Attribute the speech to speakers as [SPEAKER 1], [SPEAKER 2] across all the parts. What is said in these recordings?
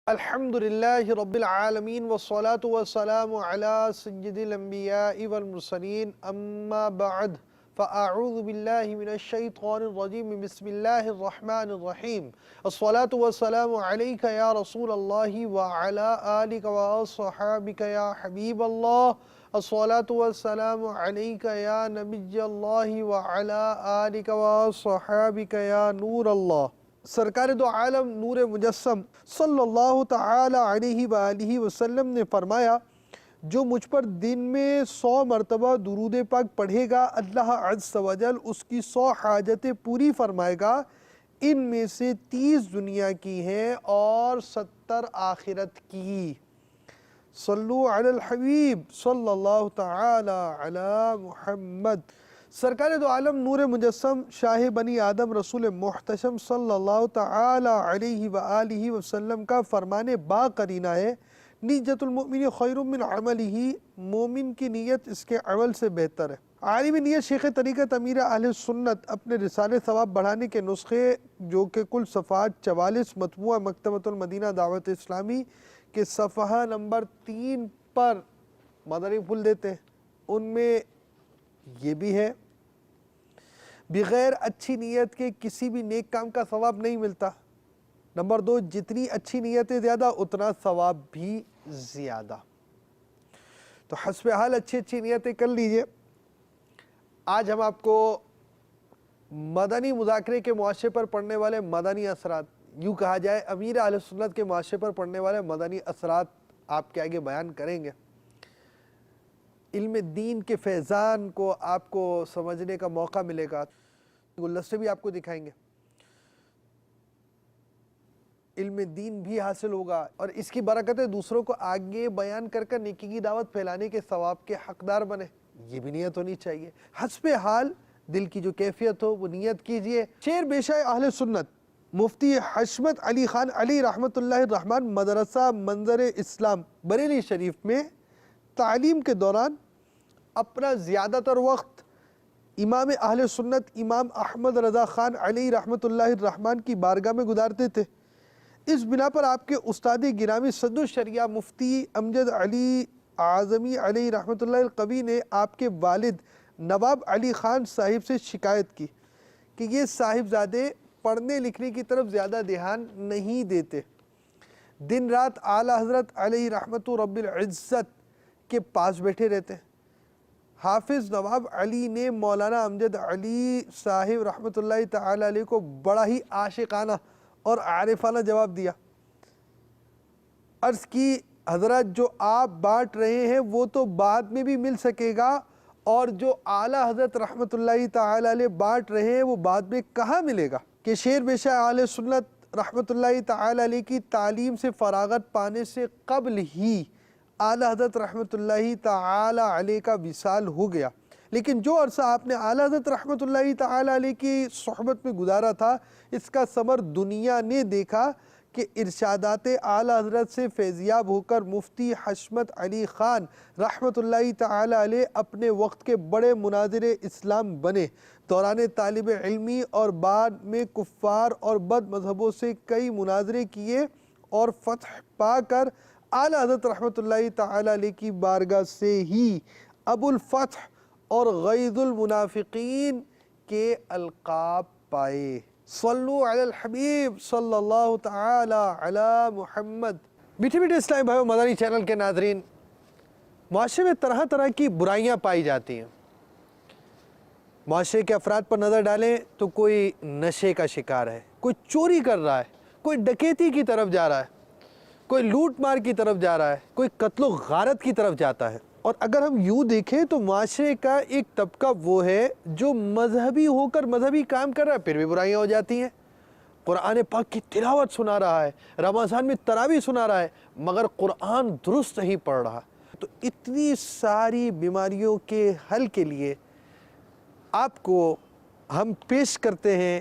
[SPEAKER 1] الحمدللہ رب العالمین والصلاة والسلام علی سید الانبیاء والمرسلین اما بعد فاعوذ باللہ من الشیطان الرجیم بسم اللہ الرحمن الرحیم الصلاة والسلام علیک یا رسول اللہ وعلی آلک واصحابک یا حبیب اللہ الصلاة والسلام علیک یا نبی اللہ وعلی آلک واصحابک یا نور اللہ۔ سرکار دو عالم نور مجسم صلی اللہ تعالی علیہ وآلہ وسلم نے فرمایا، جو مجھ پر دن میں 100 مرتبہ درود پاک پڑھے گا، اللہ عز و جل اس کی 100 حاجتیں پوری فرمائے گا۔ ان میں سے 30 دنیا کی ہیں اور 70 آخرت کی۔ صلو علی الحبیب صلی اللہ تعالی علی محمد۔ سرکار دو عالم نور مجسم شاہ بنی آدم رسول محتشم صلی اللہ تعالی علیہ وآلہ وسلم کا فرمان با قرینہ ہے، نیت المؤمن خیر من عملہ، مومن کی نیت اس کے عمل سے بہتر ہے۔ عالم نیت شیخ طریقت امیر اہل سنت اپنے رسالے ثواب بڑھانے کے نسخے جو کہ کل صفحات 44 مطبوعہ مکتبۃ المدینہ دعوت اسلامی کے صفحہ نمبر 3 پر مدنی پھول دیتے ہیں، ان میں یہ بھی ہے بغیر اچھی نیت کے کسی بھی نیک کام کا ثواب نہیں ملتا۔ نمبر 2، جتنی اچھی نیتیں زیادہ اتنا ثواب بھی زیادہ۔ تو حسب حال اچھی نیتیں کر لیجئے۔ آج ہم آپ کو مدنی مذاکرے کے معاشرے پر پڑنے والے مدنی اثرات، یوں کہا جائے امیر اہل سنت کے معاشرے پر پڑنے والے مدنی اثرات آپ کے آگے بیان کریں گے۔ علم دین کے فیضان کو آپ کو سمجھنے کا موقع ملے گا، گلدستے بھی آپ کو دکھائیں گے، علم دین بھی حاصل ہوگا اور اس کی برکتیں دوسروں کو آگے بیان کر کر نیکی کی دعوت پھیلانے کے ثواب کے حقدار بنے۔ یہ بھی نیت ہونی چاہیے۔ حسب حال دل کی جو کیفیت ہو وہ نیت کیجئے۔ شعر پیشہ اہل سنت مفتی حشمت علی خان علی رحمۃ اللہ الرحمن مدرسہ منظر اسلام بریلی شریف میں تعلیم کے دوران اپنا زیادہ تر وقت امام اہل سنت امام احمد رضا خان علی رحمۃ اللہ الرحمن کی بارگاہ میں گزارتے تھے۔ اس بنا پر آپ کے استاد گرامی صدر الشریعہ مفتی امجد علی اعظمی علی رحمۃ اللہ القوی نے آپ کے والد نواب علی خان صاحب سے شکایت کی کہ یہ صاحبزادے پڑھنے لکھنے کی طرف زیادہ دھیان نہیں دیتے، دن رات اعلیٰ حضرت علیہ رحمت رب العزت کے پاس بیٹھے رہتے ہیں۔ حافظ نواب علی نے مولانا امجد علی صاحب رحمۃ اللہ تعالی علیہ کو بڑا ہی عاشقانہ اور عارفانہ جواب دیا۔ عرض کی، حضرت جو آپ بانٹ رہے ہیں وہ تو بعد میں بھی مل سکے گا، اور جو اعلیٰ حضرت رحمۃ اللہ تعالی علیہ بانٹ رہے ہیں وہ بعد میں کہاں ملے گا؟ کہ شعر پیشہ اہل سنت رحمۃ اللہ تعالی علیہ کی تعلیم سے فراغت پانے سے قبل ہی اعلیٰ حضرت رحمۃ اللہ تعالی علیہ کا وصال ہو گیا، لیکن جو عرصہ آپ نے اعلیٰ حضرت رحمۃ اللہ تعالی علیہ کی صحبت میں گزارا تھا، اس کا ثمر دنیا نے دیکھا کہ ارشادات اعلیٰ حضرت سے فیضیاب ہو کر مفتی حشمت علی خان رحمۃ اللہ تعالی علیہ اپنے وقت کے بڑے مناظر اسلام بنے۔ دوران طالب علمی اور بعد میں کفار اور بد مذہبوں سے کئی مناظرے کیے اور فتح پا کر اعلیٰ حضرت رحمۃ اللہ تعالی علیہ کی بارگاہ سے ہی ابو الفتح اور غیظ المنافقین کے القاب پائے۔ صلو علی الحبیب صلی اللہ تعالی علی محمد۔ میٹھے میٹھے اسلامی بھائیو، مدنی چینل کے ناظرین، معاشرے میں طرح طرح کی برائیاں پائی جاتی ہیں۔ معاشرے کے افراد پر نظر ڈالیں تو کوئی نشے کا شکار ہے، کوئی چوری کر رہا ہے، کوئی ڈکیتی کی طرف جا رہا ہے، کوئی لوٹ مار کی طرف جا رہا ہے، کوئی قتل و غارت کی طرف جاتا ہے۔ اور اگر ہم یوں دیکھیں تو معاشرے کا ایک طبقہ وہ ہے جو مذہبی ہو کر مذہبی کام کر رہا ہے، پھر بھی برائیاں ہو جاتی ہیں۔ قرآن پاک کی تلاوت سنا رہا ہے، رمضان میں تراویح سنا رہا ہے، مگر قرآن درست نہیں پڑھ رہا۔ تو اتنی ساری بیماریوں کے حل کے لیے آپ کو ہم پیش کرتے ہیں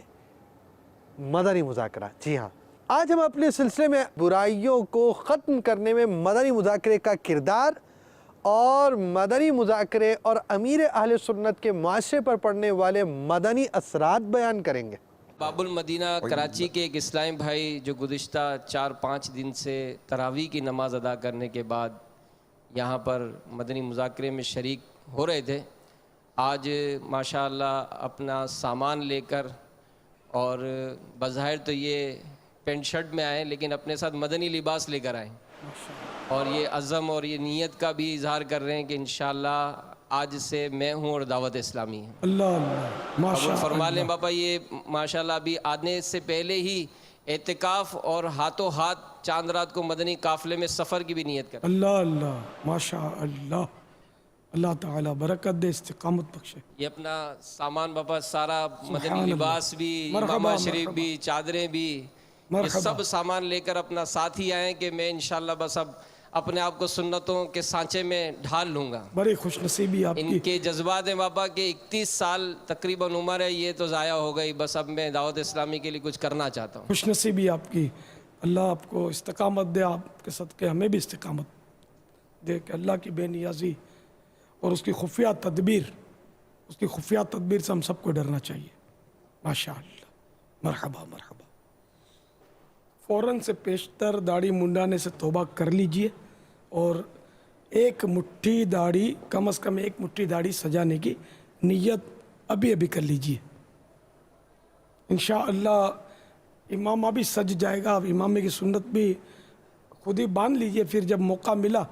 [SPEAKER 1] مدنی مذاکرہ۔ جی ہاں، آج ہم اپنے سلسلے میں برائیوں کو ختم کرنے میں مدنی مذاکرے کا کردار اور مدنی مذاکرے اور امیر اہل سنت کے معاشرے پر پڑنے والے مدنی اثرات بیان کریں گے۔
[SPEAKER 2] باب المدینہ کراچی کے ایک اسلام بھائی جو گزشتہ 4-5 دن سے تراویح کی نماز ادا کرنے کے بعد یہاں پر مدنی مذاکرے میں شریک ہو رہے تھے، آج ماشاءاللہ اپنا سامان لے کر، اور بظاہر تو یہ پینٹ شرٹ میں آئے لیکن اپنے ساتھ مدنی لباس لے کر آئے، اور یہ عزم اور یہ نیت کا بھی اظہار کر رہے ہیں کہ انشاءاللہ آج سے میں ہوں اور دعوت اسلامی ہے۔
[SPEAKER 3] اللہ اللہ ماشاء
[SPEAKER 2] قبول فرما لیں
[SPEAKER 3] اللہ
[SPEAKER 2] باپا۔ یہ ماشاءاللہ ابھی آنے سے پہلے ہی اعتکاف اور ہاتھوں ہاتھ چاند رات کو مدنی قافلے میں سفر کی بھی نیت کر۔
[SPEAKER 3] اللہ اللہ ماشاء اللہ، اللہ تعالیٰ برکت دے، استقامت بخشے۔
[SPEAKER 2] یہ اپنا سامان باپا سارا مدنی
[SPEAKER 3] سبحان اللہ،
[SPEAKER 2] لباس بھی،
[SPEAKER 3] مرحبا،
[SPEAKER 2] امامہ شریف
[SPEAKER 3] مرحبا،
[SPEAKER 2] بھی، چادریں بھی، یہ
[SPEAKER 3] مرحبا۔
[SPEAKER 2] سب سامان لے کر اپنا ساتھ ہی آئیں کہ میں انشاءاللہ بس اب اپنے آپ کو سنتوں کے سانچے میں ڈھال لوں گا۔
[SPEAKER 3] بڑی خوش نصیبی آپ
[SPEAKER 2] ان
[SPEAKER 3] کی۔
[SPEAKER 2] کے جذبات ہیں باپا کہ 31 سال تقریباً عمر ہے، یہ تو ضائع ہو گئی، بس اب میں دعوت اسلامی کے لیے کچھ کرنا چاہتا ہوں۔
[SPEAKER 3] خوش نصیبی آپ کی، اللہ آپ کو استقامت دے، آپ کے صدقے ہمیں بھی استقامت دے کہ اللہ کی بے نیازی اور اس کی خفیہ تدبیر، اس کی خفیہ تدبیر سے ہم سب کو ڈرنا چاہیے۔ ماشاء اللہ، مرحبا مرحبا۔ فوراً سے پیشتر داڑھی منڈانے سے توبہ کر لیجئے، اور ایک مٹھی داڑھی، کم از کم ایک مٹھی داڑھی سجانے کی نیت ابھی ابھی کر لیجئے۔ انشاءاللہ امامہ بھی سج جائے گا، اب امامے کی سنت بھی خود ہی باندھ لیجئے، پھر جب موقع ملا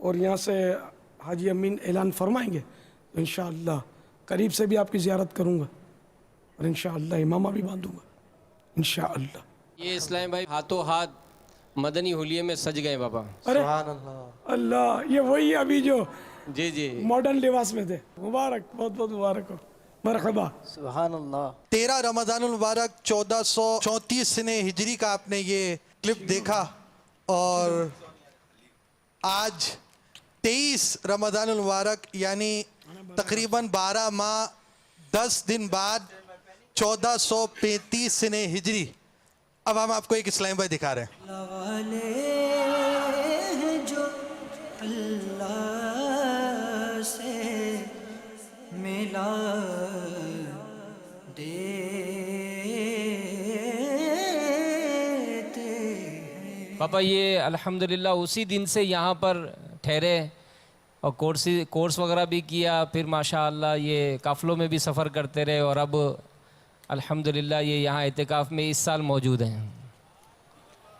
[SPEAKER 3] اور یہاں سے حاجی امین اعلان فرمائیں گے تو انشاءاللہ قریب سے بھی آپ کی زیارت کروں گا، اور انشاءاللہ امامہ بھی باندھوں گا انشاءاللہ۔
[SPEAKER 2] یہ اسلام بھائی ہاتھوں ہاتھ مدنی حلیے میں سج گئے بابا۔
[SPEAKER 3] ارے اللہ، یہ وہی ابھی جو
[SPEAKER 2] جی جی،
[SPEAKER 3] ماڈرن لباس میں تھے، مبارک، بہت بہت مبارک ہو، مرحبا۔
[SPEAKER 4] سبحان اللہ۔
[SPEAKER 1] 13 رمضان المبارک 1434 سنہ ہجری کا آپ نے یہ کلپ دیکھا، اور آج 23 رمضان المبارک یعنی تقریباً 12 ماہ 10 دن بعد 1435 سنہ ہجری۔ اب ہم آپ کو ایک اسلام بھائی دکھا رہے ہیں۔
[SPEAKER 4] اللہ والے ہیں جو اللہ سے ملا دیتے ہیں۔
[SPEAKER 2] پاپا یہ الحمدللہ اسی دن سے یہاں پر ٹھہرے اور کورس وغیرہ بھی کیا، پھر ماشاءاللہ یہ قافلوں میں بھی سفر کرتے رہے، اور اب الحمدللہ یہ یہاں اعتکاف میں اس سال موجود ہیں۔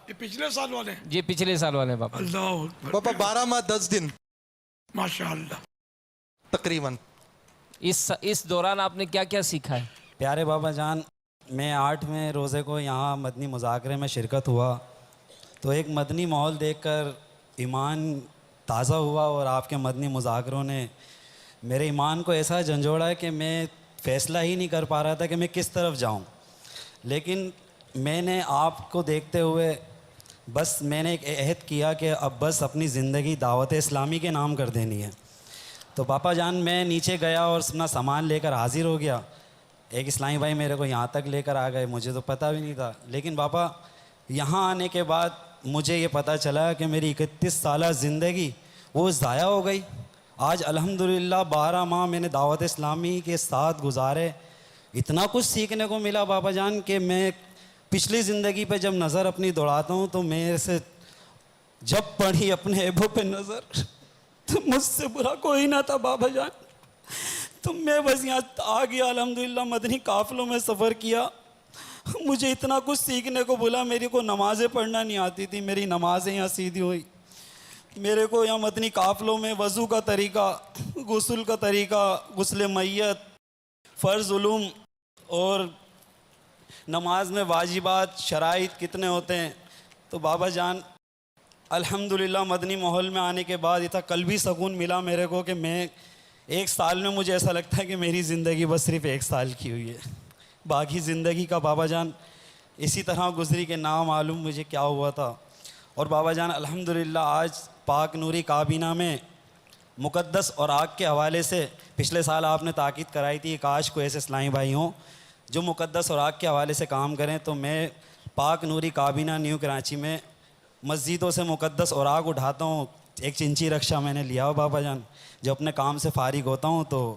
[SPEAKER 3] یہ پچھلے سال والے ہیں؟
[SPEAKER 2] یہ پچھلے سال والے ہیں پاپا۔
[SPEAKER 3] اللہ اکبر،
[SPEAKER 1] باپا 12 ماہ 10 دن
[SPEAKER 3] ماشاءاللہ۔
[SPEAKER 1] تقریباً۔
[SPEAKER 2] اس دوران آپ نے کیا کیا سیکھا ہے؟
[SPEAKER 5] پیارے بابا جان، میں 8ویں روزے کو یہاں مدنی مذاکرے میں شرکت ہوا تو ایک مدنی ماحول دیکھ کر ایمان تازہ ہوا، اور آپ کے مدنی مذاکروں نے میرے ایمان کو ایسا جھنجھوڑا ہے کہ میں فیصلہ ہی نہیں کر پا رہا تھا کہ میں کس طرف جاؤں، لیکن میں نے آپ کو دیکھتے ہوئے بس میں نے ایک عہد کیا کہ اب بس اپنی زندگی دعوت اسلامی کے نام کر دینی ہے۔ تو پاپا جان میں نیچے گیا اور اپنا سامان لے کر حاضر ہو گیا، ایک اسلامی بھائی میرے کو یہاں تک لے کر آ گئے، مجھے تو پتہ بھی نہیں تھا، لیکن پاپا یہاں آنے کے بعد مجھے یہ پتہ چلا کہ میری 31 سالہ زندگی وہ ضائع ہو گئی۔ آج الحمدللہ 12 ماہ میں نے دعوت اسلامی کے ساتھ گزارے، اتنا کچھ سیکھنے کو ملا بابا جان کہ میں پچھلی زندگی پہ جب نظر اپنی دوڑاتا ہوں تو میرے سے جب پڑھی اپنے عیبوں پہ نظر تو مجھ سے برا کوئی نہ تھا بابا جان، تو میں بس یہاں آ گیا، الحمدللہ مدنی قافلوں میں سفر کیا، مجھے اتنا کچھ سیکھنے کو بولا۔ میری کو نمازیں پڑھنا نہیں آتی تھی، میری نمازیں یہاں سیدھی ہوئی، میرے کو یہاں مدنی قافلوں میں وضو کا طریقہ، غسل کا طریقہ، غسل میت، فرض علوم اور نماز میں واجبات شرائط کتنے ہوتے ہیں، تو بابا جان الحمدللہ مدنی ماحول میں آنے کے بعد اتنا قلبی سکون ملا میرے کو کہ میں 1 سال میں مجھے ایسا لگتا ہے کہ میری زندگی بس صرف 1 سال کی ہوئی ہے، باقی زندگی کا بابا جان اسی طرح گزری کہ نامعلوم مجھے کیا ہوا تھا۔ اور بابا جان الحمدللہ آج پاک نوری کابینہ میں مقدس اور آگ کے حوالے سے پچھلے سال آپ نے تاکید کرائی تھی، کاش کو ایسے اسلامی بھائی ہوں جو مقدس اور آگ کے حوالے سے کام کریں، تو میں پاک نوری کابینہ نیو کراچی میں مسجدوں سے مقدس اور آگ اٹھاتا ہوں، ایک چنچی رکشہ میں نے لیا ہو بابا جان، جب اپنے کام سے فارغ ہوتا ہوں تو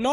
[SPEAKER 3] 9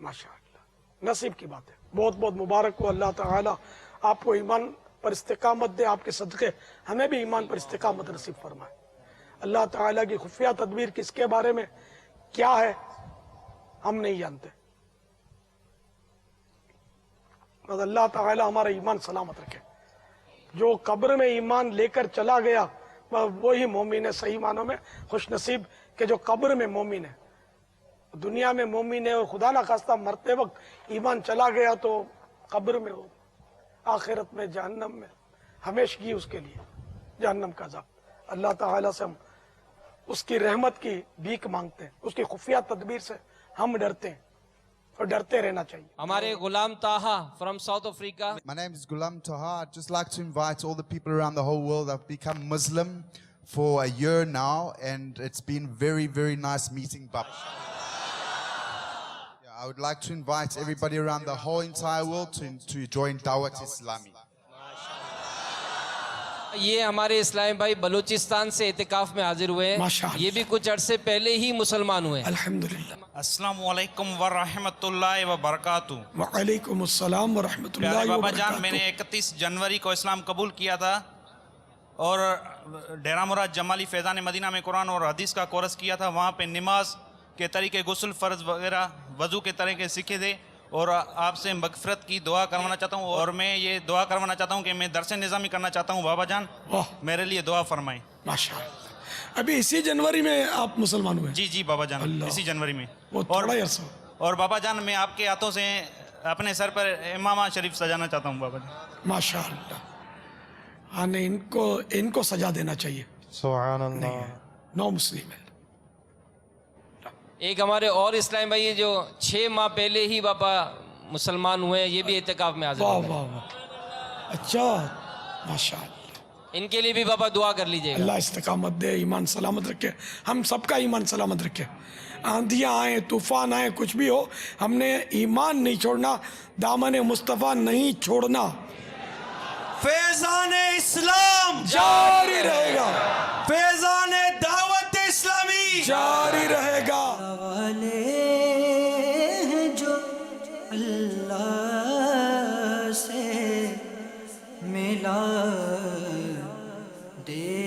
[SPEAKER 3] ماشاءاللہ، نصیب کی بات ہے، بہت بہت مبارک ہو، اللہ تعالیٰ آپ کو ایمان پر استقامت دے، آپ کے صدقے ہمیں بھی ایمان پر استقامت نصیب فرمائے۔ اللہ تعالیٰ کی خفیہ تدبیر کس کے بارے میں کیا ہے ہم نہیں جانتے، مگر اللہ تعالیٰ ہمارا ایمان سلامت رکھے۔ جو قبر میں ایمان لے کر چلا گیا وہی مومن ہے، صحیح معنوں میں خوش نصیب کہ جو قبر میں مومن ہے۔ دنیا میں مومن ہے اور خدا نہ خواستہ مرتے وقت ایمان چلا گیا تو قبر میں ہو، آخرت میں جہنم میں ہمیشگی اس کے لیے جہنم کا عذاب۔ اللہ تعالیٰ سے ہم اس کی رحمت کی بھیک مانگتے ہیں، اس کی خفیہ تدبیر سے ہم ڈرتے ہیں اور ڈرتے رہنا چاہیے۔
[SPEAKER 2] ہمارے Ghulam Taha from South Africa.
[SPEAKER 6] My name is Ghulam Taha. I'd just like to invite all the people around the whole world that have become Muslim for a year now, and it's been very, very nice meeting Baba. I would like to invite everybody around the whole entire world to join Dawat Islami.
[SPEAKER 2] یہ ہمارے اسلام بھائی بلوچستان سے اعتکاف میں حاضر ہوئے ہیں، یہ بھی کچھ عرصے پہلے ہی مسلمان ہوئے ہیں۔
[SPEAKER 3] الحمدللہ۔
[SPEAKER 7] السلام علیکم ورحمۃ اللہ وبرکاتہ۔
[SPEAKER 3] وعلیکم السلام ورحمۃ اللہ
[SPEAKER 7] پیارے بابا
[SPEAKER 3] وبرکاتہ۔
[SPEAKER 7] جان، میں نے 31 جنوری کو اسلام قبول کیا تھا اور ڈیرہ مراد جمالی فیضان مدینہ میں قرآن اور حدیث کا کورس کیا تھا۔ وہاں پہ نماز کے طریقے، غسل فرض وغیرہ، وضو کے طریقے سیکھے تھے، اور آپ سے مغفرت کی دعا کروانا چاہتا ہوں، اور میں یہ دعا کروانا چاہتا ہوں کہ میں درس نظامی کرنا چاہتا ہوں۔ بابا جان میرے لیے دعا فرمائیں۔
[SPEAKER 3] ماشاءاللہ۔ ابھی اسی جنوری میں آپ مسلمان ہوئے؟
[SPEAKER 7] جی جی بابا جان، اسی جنوری میں۔
[SPEAKER 3] وہ تھوڑا ہی عرصہ۔
[SPEAKER 7] اور بابا جان، میں آپ کے ہاتھوں سے اپنے سر پر امامہ شریف سجانا چاہتا ہوں بابا جان۔
[SPEAKER 3] ماشاءاللہ۔ ہاں، ان کو سجا دینا چاہیے۔
[SPEAKER 8] سبحان اللہ۔
[SPEAKER 3] نو مسلم ہے۔
[SPEAKER 2] ایک ہمارے اور اسلام بھائی جو 6 ماہ پہلے ہی باپا مسلمان ہوئے ہیں، یہ بھی اعتکاف میں حاضر
[SPEAKER 3] واہ
[SPEAKER 2] ہوئے ہیں۔
[SPEAKER 3] واہ واہ، اچھا، ماشاءاللہ۔
[SPEAKER 2] ان کے لیے بھی باپا دعا کر لیجئے گا۔
[SPEAKER 3] اللہ استقامت دے، ایمان سلامت رکھے، ہم سب کا ایمان سلامت رکھے۔ آندھیاں آئیں، طوفان آئیں، کچھ بھی ہو، ہم نے ایمان نہیں چھوڑنا، دامن مصطفیٰ نہیں چھوڑنا۔
[SPEAKER 9] فیضان اسلام
[SPEAKER 3] جاری رہے گا،
[SPEAKER 9] فیضان دعوت اسلامی
[SPEAKER 3] جاری رہے گا۔
[SPEAKER 4] والے ہیں جو اللہ سے ملا دے